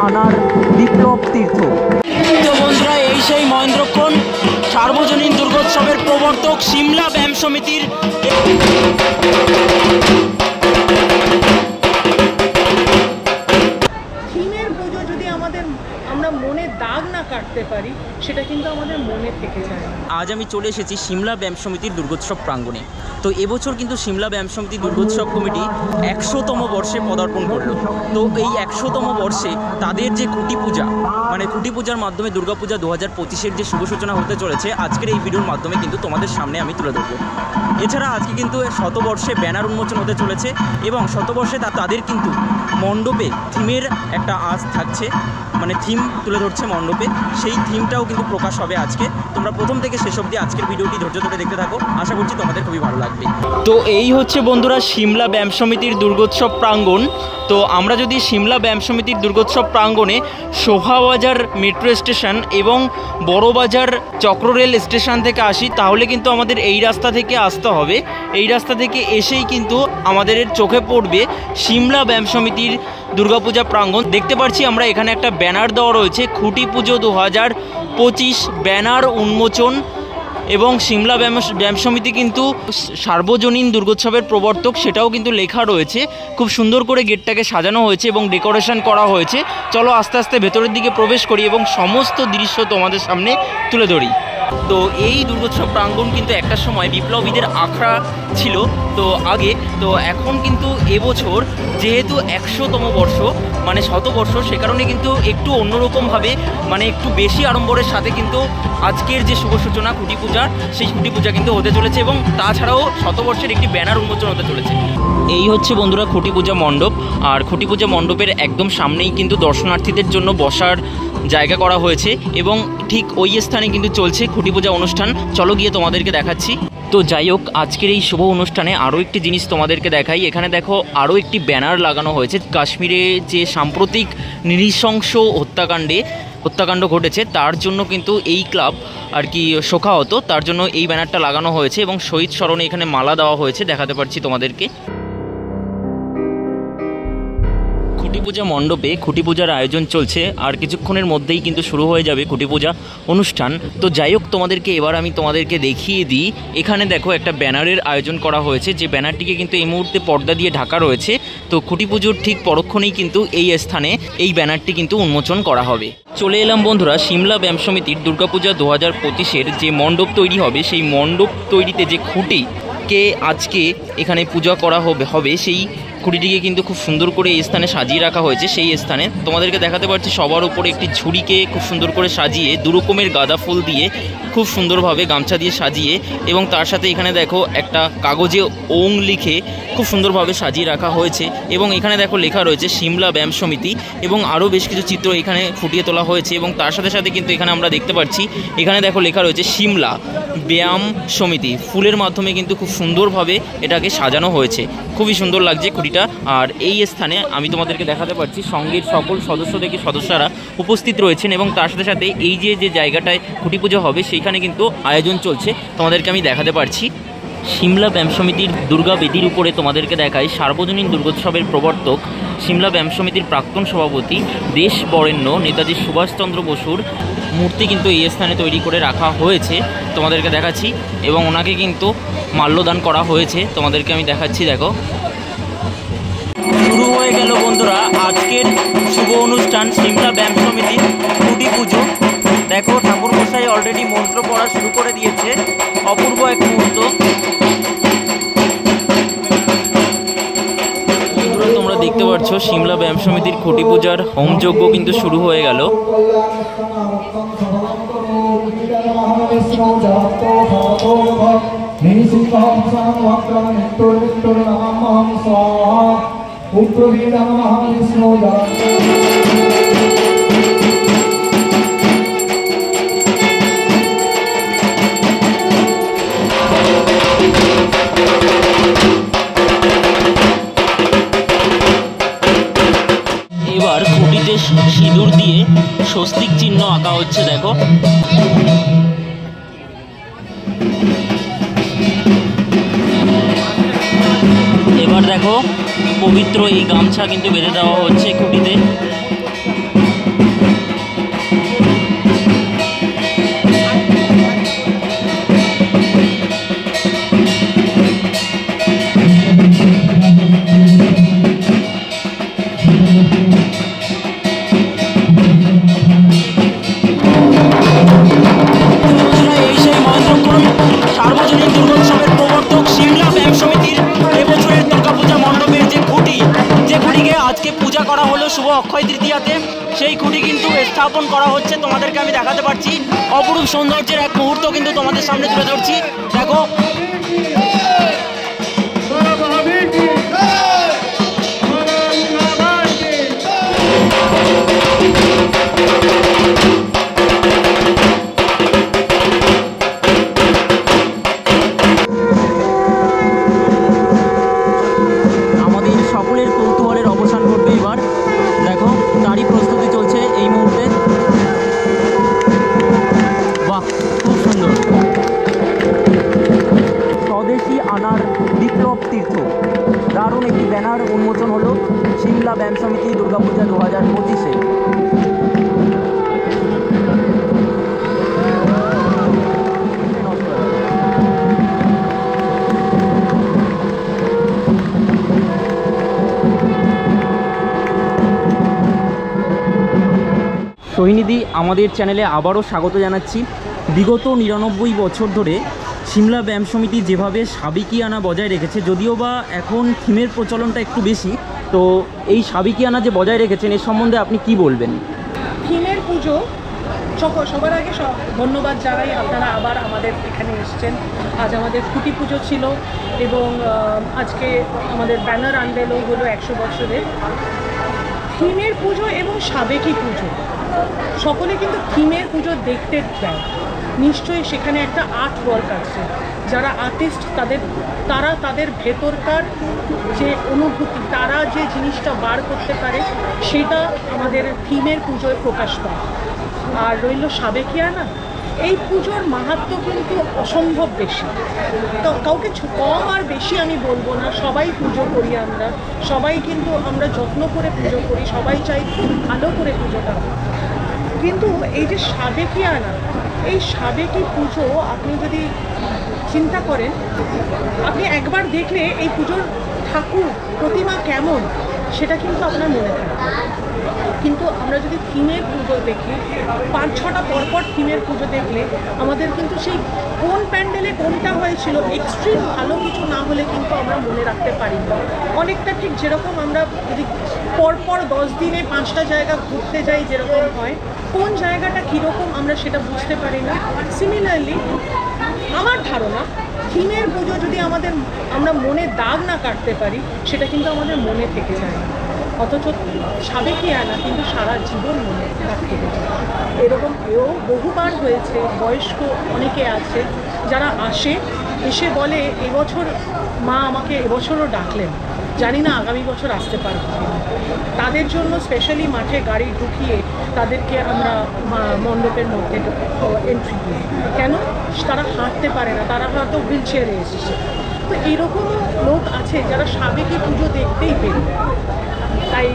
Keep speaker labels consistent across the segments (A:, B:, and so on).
A: আনার বিপ্লব তীর্থ। তো বন্ধুরা, এই সেই মহেন্দ্রক্ষণ সার্বজনীন দুর্গোৎসবের প্রবর্তক সিমলা ব্যায়াম সমিতির
B: থিমের পুজো যদি আমরা মনে দাগ না কাটতে পারি, সেটা কিন্তু আমাদের মনে থেকে যায়।
A: আজ আমি চলে এসেছি সিমলা ব্যায়াম সমিতির দুর্গোৎসব প্রাঙ্গণে। তো এবছর কিন্তু সিমলা ব্যায়াম সমিতি দুর্গোৎসব কমিটি 100তম বর্ষে পদার্পণ করলো। তো এই 100তম বর্ষে তাদের যে খুঁটি পূজা, মানে খুঁটি পূজার মাধ্যমে দুর্গাপূজা 2025-এর যে শুভ সূচনা হতে চলেছে, আজকের এই ভিডিওর মাধ্যমে কিন্তু তোমাদের সামনে আমি তুলে ধরবো। এছাড়া আজকে কিন্তু শতবর্ষে ব্যানার উন্মোচন হতে চলেছে এবং শতবর্ষে তাদের কিন্তু মণ্ডপে থিমের একটা আজ থাকছে, মানে থিম তুলে ধরছে মণ্ডপে, সেই থিমটাও কিন্তু প্রকাশ হবে আজকে। তোমরা প্রথম থেকে শেষ অবধি আজকের ভিডিওটি ধৈর্য ধরে দেখতে থাকো, আশা করছি তোমাদের খুবই ভালো লাগবে। তো এই হচ্ছে বন্ধুরা সিমলা ব্যায়াম সমিতির দুর্গোৎসব প্রাঙ্গণ। তো আমরা যদি সিমলা ব্যায়াম সমিতির দুর্গোৎসব প্রাঙ্গণে শোভাবাজার মেট্রো স্টেশন এবং বড়বাজার চক্ররেল স্টেশন থেকে আসি, তাহলে কিন্তু আমাদের এই রাস্তা থেকে আসতে হবে। এই রাস্তা থেকে এসেই কিন্তু আমাদের চোখে পড়বে সিমলা ব্যায়াম সমিতির দুর্গাপূজা প্রাঙ্গণ। দেখতে পাচ্ছি আমরা এখানে একটা ব্যানার দেওয়া রয়েছে, খুঁটি পুজো 2025 ব্যানার উন্মোচন। এবং সিমলা ব্যায়াম সমিতি কিন্তু সার্বজনীন দুর্গোৎসবের প্রবর্তক, সেটাও কিন্তু লেখা রয়েছে। খুব সুন্দর করে গেটটাকে সাজানো হয়েছে এবং ডেকোরেশন করা হয়েছে। চলো আস্তে আস্তে ভেতরের দিকে প্রবেশ করি এবং সমস্ত দৃশ্য তোমাদের সামনে তুলে ধরি। তো এই দুর্গোৎসব প্রাঙ্গণ কিন্তু একটা সময় বিপ্লবীদের আখড়া ছিল তো আগে। তো এখন কিন্তু এবছর যেহেতু 100তম বর্ষ, মানে শতবর্ষ, সে কারণে কিন্তু একটু অন্যরকমভাবে, মানে একটু বেশি আড়ম্বরের সাথে কিন্তু আজকের যে শুভ সূচনা খুঁটি পূজার, সেই খুঁটি পূজা কিন্তু হতে চলেছে এবং তাছাড়াও শতবর্ষের একটি ব্যানার উন্মোচন হতে চলেছে। এই হচ্ছে বন্ধুরা খুঁটি পূজা মণ্ডপ। আর খুঁটি পূজা মণ্ডপের একদম সামনেই কিন্তু দর্শনার্থীদের জন্য বসার জায়গা করা হয়েছে এবং ঠিক ওই স্থানে কিন্তু চলছে খুঁটি পূজা অনুষ্ঠান। চলো গিয়ে তোমাদেরকে দেখাচ্ছি। তো যাই হোক, আজকের এই শুভ অনুষ্ঠানে আরও একটি জিনিস তোমাদেরকে দেখাই। এখানে দেখো আরও একটি ব্যানার লাগানো হয়েছে। কাশ্মীরে যে সাম্প্রতিক নৃশংস হত্যাকাণ্ড ঘটেছে, তার জন্য কিন্তু এই ক্লাব আর কি শোকাহত, তার জন্য এই ব্যানারটা লাগানো হয়েছে এবং শহীদ স্মরণে এখানে মালা দেওয়া হয়েছে, দেখাতে পারছি তোমাদেরকে। খুঁটি পূজা মণ্ডপে খুঁটি পূজার আয়োজন চলছে, আর কিছুক্ষণের মধ্যেই কিন্তু শুরু হয়ে যাবে খুঁটি পূজা অনুষ্ঠান। তো যাই হোক, তোমাদেরকে এবার আমি তোমাদেরকে দেখিয়ে দিই। এখানে দেখো একটা ব্যানারের আয়োজন করা হয়েছে, যে ব্যানারটিকে কিন্তু এই মুহূর্তে পর্দা দিয়ে ঢাকা রয়েছে। তো খুঁটি পুজোর ঠিক পরক্ষণেই কিন্তু এই স্থানে এই ব্যানারটি কিন্তু উন্মোচন করা হবে। চলে এলাম বন্ধুরা সিমলা ব্যায়াম সমিতির দুর্গাপূজা 2025-এর যে মণ্ডপ তৈরি হবে, সেই মণ্ডপ তৈরিতে যে খুঁটিকে আজকে এখানে পূজা করা হবে সেই খুঁটিটিকে কিন্তু খুব সুন্দর করে এই স্থানে সাজিয়ে রাখা হয়েছে। সেই স্থানে তোমাদেরকে দেখাতে পারছি সবার উপরে একটি ঝুড়িকে খুব সুন্দর করে সাজিয়ে, দু রকমের গাঁদা ফুল দিয়ে খুব সুন্দরভাবে গামছা দিয়ে সাজিয়ে, এবং তার সাথে এখানে দেখো একটা কাগজে ওং লিখে খুব সুন্দরভাবে সাজিয়ে রাখা হয়েছে। এবং এখানে দেখো লেখা রয়েছে সিমলা ব্যায়াম সমিতি, এবং আরও বেশ কিছু চিত্র এখানে ফুটিয়ে তোলা হয়েছে। এবং তার সাথে সাথে কিন্তু এখানে আমরা দেখতে পাচ্ছি, এখানে দেখো লেখা রয়েছে সিমলা ব্যায়াম সমিতি। ফুলের মাধ্যমে কিন্তু খুব সুন্দরভাবে এটাকে সাজানো হয়েছে, খুবই সুন্দর লাগছে খুঁটিটা। আর এই স্থানে আমি তোমাদেরকে দেখাতে পারছি সঙ্গীর সকল সদস্যরা উপস্থিত রয়েছেন, এবং তার সাথে সাথে এই যে জায়গাটায় খুঁটি পুজো হবে সেইখানে কিন্তু আয়োজন চলছে, তোমাদেরকে আমি দেখাতে পারছি। সিমলা ব্যায়াম সমিতির দুর্গা বেদির উপরে তোমাদেরকে দেখাই সার্বজনীন দুর্গোৎসবের প্রবর্তক সিমলা ব্যায়াম সমিতির প্রাক্তন সভাপতি দেশ বরেণ্য নেতাজি সুভাষচন্দ্র বসুর মূর্তি কিন্তু এই স্থানে তৈরি করে রাখা হয়েছে, তোমাদেরকে দেখাচ্ছি। এবং ওনাকে কিন্তু মাল্যদান করা হয়েছে, তোমাদেরকে আমি দেখাচ্ছি। দেখো শুরু হয়ে গেল বন্ধুরা আজকের শুভ অনুষ্ঠান সিমলা ব্যায়াম সমিতির খুঁটি পুজো। দেখো ঠাকুর মশাই অলরেডি মন্ত্র পড়া শুরু করে দিয়েছে, অপূর্ব এক মুহূর্ত। তোমরা দেখতে পাচ্ছ সিমলা ব্যায়াম সমিতির খুঁটি পূজার হোমযজ্ঞ কিন্তু শুরু হয়ে গেল। এবার খুঁটিতে সিঁদুর দিয়ে স্বস্তিক চিহ্ন আঁকা হচ্ছে। দেখো এবার দেখো পবিত্র এই গামছা কিন্তু বেঁধে দেওয়া হচ্ছে খুঁটিতে। সমিতির এবছরের দুর্গাপূজা মণ্ডপের যে খুঁটিকে আজকে পূজা করা হলো শুভ অক্ষয় তৃতীয়াতে, সেই খুঁটি কিন্তু স্থাপন করা হচ্ছে। তোমাদেরকে আমি দেখাতে পারছি, অপরূপ সৌন্দর্যের এক মুহূর্ত কিন্তু তোমাদের সামনে তুলে ধরছি। দেখো, আমাদের সকলের কৌতূহলের অবসান ঘটবে এবার। দেখো, তারই প্রস্তুতি চলছে এই মুহূর্তে। বাহ, খুব সুন্দর। স্বদেশী আনার বিপ্লব তীর্থ, দারুণ একটি ব্যানার উন্মোচন হলো সিমলা ব্যায়াম সমিতি দুর্গাপূজা 2025-এ। সোহিনীদি, আমাদের চ্যানেলে আবারও স্বাগত জানাচ্ছি। বিগত 99 বছর ধরে সিমলা ব্যায়াম সমিতি যেভাবে সাবেকিয়ানা বজায় রেখেছে, যদিও বা এখন থিমের প্রচলনটা একটু বেশি, তো এই সাবেকিয়ানা যে বজায় রেখেছেন এর সম্বন্ধে আপনি কি বলবেন?
B: থিমের পুজো সবার আগে ধন্যবাদ জানাই, আপনারা আবার আমাদের এখানে এসছেন। আজ আমাদের খুঁটি পুজো ছিল এবং আজকে আমাদের ব্যানার আনভেলও হলো 100 বছরের। থিমের পুজো এবং সাবেকি পুজো সকলে কিন্তু থিমের পুজো দেখতে দেয়, নিশ্চয়ই সেখানে একটা আর্ট ওয়ার্ক আছে। যারা আর্টিস্ট তারা তাদের ভেতরকার যে অনুভূতি, তারা যে জিনিসটা বার করতে পারে, সেটা আমাদের থিমের পুজোয় প্রকাশ পায়। আর রইল সাবেকিয়ানা, এই পুজোর মাহাত্ম্য কিন্তু অসম্ভব বেশি। তো কাউকে কম আর বেশি আমি বলবো না, সবাই পুজো করি আমরা, সবাই কিন্তু আমরা যত্ন করে পুজো করি, সবাই চাই খুব ভালো করে পুজোটা। কিন্তু এই যে সাবেকিয়ানা, এই সাবেকি পুজো আপনি যদি চিন্তা করেন, আপনি একবার দেখলে এই পুজোর ঠাকুর প্রতিমা কেমন সেটা কিন্তু আপনার মনে থাকে। কিন্তু আমরা যদি থিমের পুজো দেখি, 5-6টা পরপর থিমের পুজো দেখলে আমাদের কিন্তু সেই কোন প্যান্ডেলে কোনটা হয়েছিল এক্সট্রিম ভালো কিছু না হলে কিন্তু আমরা মনে রাখতে পারি না। অনেকটা ঠিক যেরকম আমরা যদি পরপর 10 দিনে 5টা জায়গা ঘুরতে যাই যেরকম হয়, কোন জায়গাটা কীরকম আমরা সেটা বুঝতে পারি না। সিমিলারলি আমার ধারণা, থিমের পুজো যদি আমরা মনে দাগ না কাটতে পারি, সেটা কিন্তু আমাদের মনে থেকে যায় না। অথচ সাবেকিয়ানা কিন্তু সারা জীবন মনে দাগ থেকে যায়। এরকম বহুবার হয়েছে, বয়স্ক অনেকে আছে যারা এসে বলে এবছর মা আমাকে এবছরও ডাকলেন, জানি না আগামী বছর আসতে পারবো। তাদের জন্য স্পেশালি মাঠে গাড়ি ঢুকিয়ে তাদেরকে আমরা মণ্ডপের মধ্যে এন্ট্রি দিই। কেন? তারা হাঁটতে পারে না, তারা হয়তো হুইল চেয়ারে এসেছে। তো এইরকমও লোক আছে যারা সাবেকি পুজো দেখতেই পেরে। তাই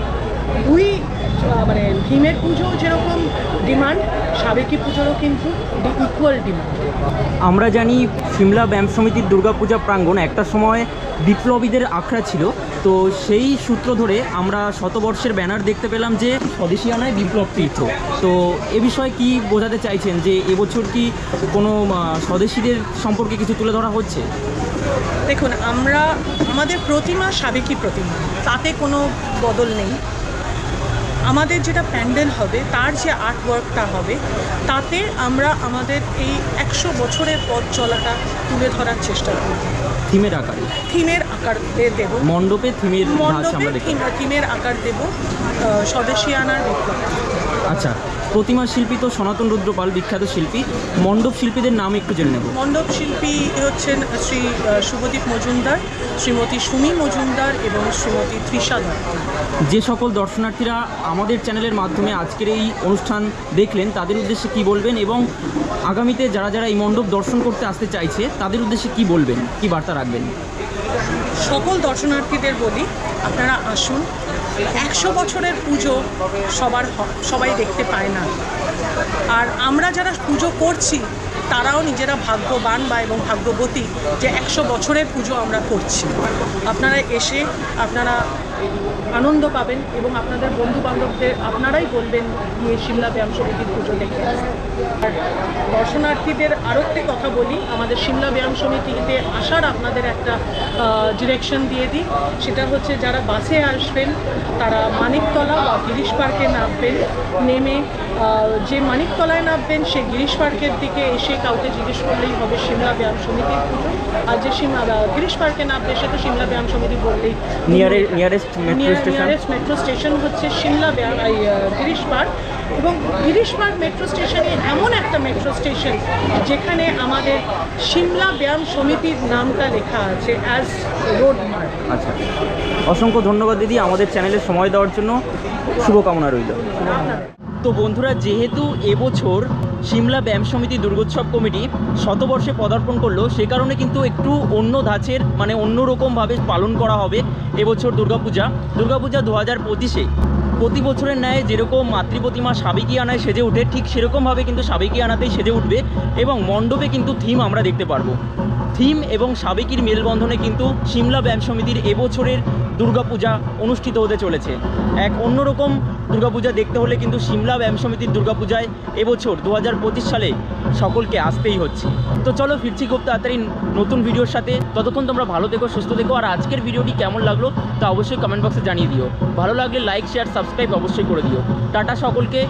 B: থিমের পুজো যেরকম ডিমান্ড, সাবেকি পুজোরও কিন্তু ইকুয়াল ডিমান্ড।
A: আমরা জানি সিমলা ব্যায়াম সমিতির দুর্গাপূজা প্রাঙ্গণ একটা সময় বিপ্লবীদের আখড়া ছিল, তো সেই সূত্র ধরে আমরা শতবর্ষের ব্যানার দেখতে পেলাম যে স্বদেশিয়ানায় বিপ্লব তীর্থ। তো এ বিষয়ে কি বোঝাতে চাইছেন, যে এবছর কি কোনো স্বদেশীদের সম্পর্কে কিছু তুলে ধরা হচ্ছে?
B: দেখুন, আমাদের প্রতিমা সাবেকি প্রতিমা, তাতে কোনো বদল নেই। আমাদের যেটা প্যান্ডেল হবে, তার যে আর্ট ওয়ার্কটা হবে, তাতে আমরা আমাদের এই 100 বছরের পথ চলাটা তুলে ধরার চেষ্টা করব।
A: থিমের আকার
B: দেব,
A: মণ্ডপে থিমের
B: আকার দেব স্বদেশিয়ানার বিপ্লব।
A: আচ্ছা, প্রতিমা শিল্পী তো সনাতন রুদ্রপাল, বিখ্যাত শিল্পী। মণ্ডপ শিল্পীদের নাম একটু জেনে নেব।
B: মণ্ডপ শিল্পী হচ্ছেন শ্রী শুভদীপ মজুমদার, শ্রীমতী সুমি মজুমদার এবং শ্রীমতী তৃষা দত্ত।
A: যে সকল দর্শনার্থীরা আমাদের চ্যানেলের মাধ্যমে আজকের এই অনুষ্ঠান দেখলেন, তাদের উদ্দেশ্যে কি বলবেন, এবং আগামীতে যারা এই মণ্ডপ দর্শন করতে আসতে চাইছে তাদের উদ্দেশ্যে কি বলবেন, কি বার্তা রাখবেন?
B: সকল দর্শনার্থীদের বলি, আপনারা আসুন। 100 বছরের পুজো সবাই দেখতে পায় না। আর আমরা যারা পুজো করছি, তারাও নিজেরা ভাগ্যবান বা এবং ভাগ্যবতী যে 100 বছরের পুজো আমরা করছি। আপনারা এসে আপনারা আনন্দ পাবেন এবং আপনাদের বন্ধুবান্ধবদের আপনারাই বলবেন গিয়ে সিমলা ব্যায়াম সমিতির পুজো দেখতে। আর দর্শনার্থীদের আরও একটি কথা বলি, আমাদের সিমলা ব্যায়াম সমিতিতে আসার আপনাদের একটা ডিরেকশন দিয়ে দিই। সেটা হচ্ছে যারা বাসে আসবেন তারা মানিকতলা বা গিরিশ পার্কে নামবেন, নেমে যে মানিকতলায় নামবেন সে গিরিশ পার্কের দিকে এসে কাউকে জিজ্ঞেস করলেই হবে সিমলা ব্যায়াম সমিতির পুজো। আর যে গিরিশ পার্কে নামবে সে তো সিমলা ব্যায়াম সমিতি বললেই
A: নিয়ারেস্ট
B: মেট্রো স্টেশন হচ্ছে সিমলা গিরিশ পার্ক। এবং গিরিশ পার্ক মেট্রো স্টেশনে এমন একটা মেট্রো স্টেশন যেখানে আমাদের সিমলা ব্যায়াম সমিতির নামটা লেখা আছে অ্যাজ রোড মার্ক।
A: আচ্ছা, অসংখ্য ধন্যবাদ দিদি আমাদের চ্যানেলে সময় দেওয়ার জন্য, শুভকামনা রইল। তো বন্ধুরা, যেহেতু এবছর সিমলা ব্যায়াম সমিতি দুর্গোৎসব কমিটি শতবর্ষে পদার্পণ করলো, সে কারণে কিন্তু একটু অন্য ধাঁচের মানে অন্যরকমভাবে পালন করা হবে এবছর দুর্গাপূজা 2025-এ। প্রতি বছরের ন্যায় যেরকম মাতৃপ্রতিমা সাবেকি আনায় সেজে ওঠে, ঠিক সেরকমভাবে কিন্তু সাবেকি আনাতেই সেজে উঠবে এবং মণ্ডপে কিন্তু থিম আমরা দেখতে পারবো। থিম এবং সাবেকির মেলবন্ধনে কিন্তু সিমলা ব্যায়াম সমিতির এবছরের দুর্গাপূজা অনুষ্ঠিত হতে চলেছে। এক অন্যরকম দুর্গাপূজা দেখতে হলে কিন্তু সিমলা ব্যায়াম সমিতির দুর্গাপূজায় এবছর 2025 সালে সকলকে আসতেই হচ্ছে। তো চলো ফিরছি খুব তাড়াতাড়ি নতুন ভিডিওর সাথে। ততক্ষণ তোমরা ভালো থেকো, সুস্থ থেকো। আর আজকের ভিডিওটি কেমন লাগলো তা অবশ্যই কমেন্ট বক্সে জানিয়ে দিও। ভালো লাগলে লাইক, শেয়ার, সাবস্ক্রাইব অবশ্যই করে দিও। টাটা সকলকে।